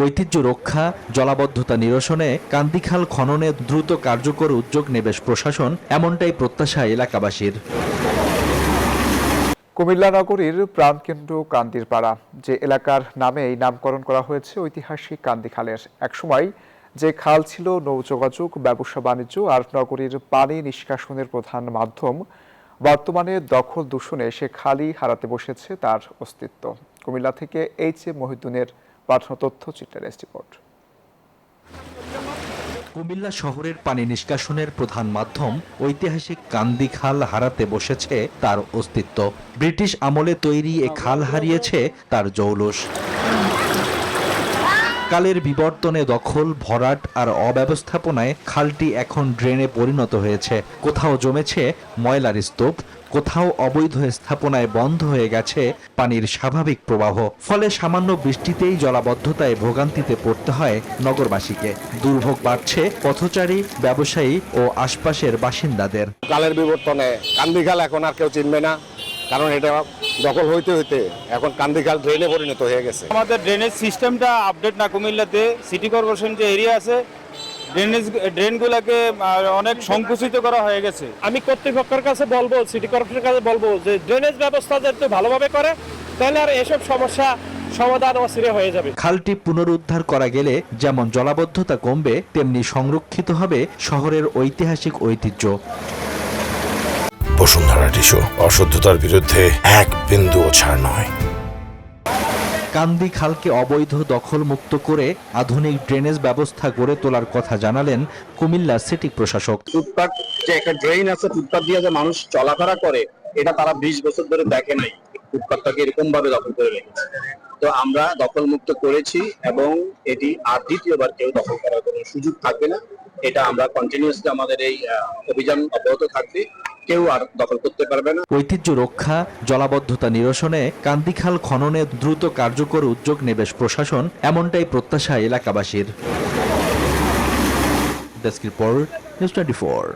ঐতিহ্য রক্ষা, জলাবদ্ধতা নিরসনে, কান্দিখাল খননে দ্রুত কার্যকর উদ্যোগ নেবে প্রশাসন, এমনটাই প্রত্যাশা এলাকাবাসীর। কুমিল্লা নগরীর প্রাণকেন্দ্র কান্দিরপাড়া, যে এলাকার নামেই নামকরণ করা হয়েছে ঐতিহাসিক কান্দিখালের। একসময় যে খাল ছিল নৌযোগাযোগ, ব্যবসা বাণিজ্য আর নগরীর পানি নিষ্কাশনের প্রধান মাধ্যম, বর্তমানে দখল দূষণে সে খালই হারাতে বসেছে তার অস্তিত্ব। কুমিল্লা থেকে এইচ.এ. মহিউদ্দিনের পাঠানো তথ্যচিত্রের রিপোর্ট। কুমিল্লা শহরের পানি নিষ্কাশনের প্রধান মাধ্যম ঐতিহাসিক কান্দি খাল হারাতে বসেছে তার অস্তিত্ব। ব্রিটিশ আমলে তৈরি এ খাল হারিয়েছে তার জৌলুস। কালের বিবর্তনে দখল, ভরাট আর অব্যবস্থাপনায় খালটি এখন ড্রেনে পরিণত হয়েছে। কোথাও জমেছে ময়লার স্তূপ, কোথাও অবৈধ স্থাপনায় বন্ধ হয়ে গেছে পানির স্বাভাবিক প্রবাহ। ফলে সামান্য বৃষ্টিতেই জলাবদ্ধতায় ভোগান্তিতে পড়তে হয় নগরবাসীকে। দুর্ভোগ বাড়ছে পথচারী, ব্যবসায়ী ও আশপাশের বাসিন্দাদের। কালের বিবর্তনে কান্দিখাল এখন আর কেউ চিনবে না, কারণ এটা দখল হইতে হইতে এখন কান্দিখাল ড্রেনে পরিণত হয়ে গেছে। আমাদের ড্রেনেজ সিস্টেমটা আপডেট না। কুমিল্লাতে সিটি কর্পোরেশন যে এরিয়া আছে, ড্রেনগুলোকে অনেক সংকুচিত করা হয়ে গেছে। আমি কর্তৃপক্ষের কাছে বলবো, সিটি কর্পোরেশনের কাছে বলবো যে ড্রেনেজ ব্যবস্থা যাতে ভালোভাবে করে, তাহলে আর এসব সমস্যা সমাধান অচিরে হয়ে যাবে। খালটি পুনরুদ্ধার করা গেলে যেমন জলাবদ্ধতা কমবে, তেমনি সংরক্ষিত হবে শহরের ঐতিহাসিক ঐতিহ্য। বসুন্ধরা টিস্যু, অশুদ্ধতার বিরুদ্ধে এক বিন্দুও ছাড় নয়। কান্দি খালকে অবৈধ দখল মুক্ত করে আধুনিক ড্রেনেজ ব্যবস্থা গড়ে তোলার কথা জানালেন কুমিল্লা সিটি প্রশাসক। ফুটপাত যে একটা ড্রেন আছে, ফুটপাত দিয়ে যে মানুষ চলাফেরা করে, এটা তারা 20 বছর ধরে দেখে নাই। ফুটপাতটাকে এরকম ভাবে দখল করে রেখেছে। তো আমরা দখল মুক্ত করেছি এবং এটি আর দ্বিতীয়বার কেউ দখল করার কোনো সুযোগ থাকবে না। এটা আমরা কন্টিনিউয়াসলি আমাদের এই অভিযান অব্যাহত থাকবে, কেউ আর দখল করতে পারবে না। ঐতিহ্য রক্ষা, জলাবদ্ধতা নিরসনে, কান্দিখাল খননে দ্রুত কার্যকর উদ্যোগ নেবে প্রশাসন, এমনটাই প্রত্যাশা এলাকাবাসীর। Desk report, news 24।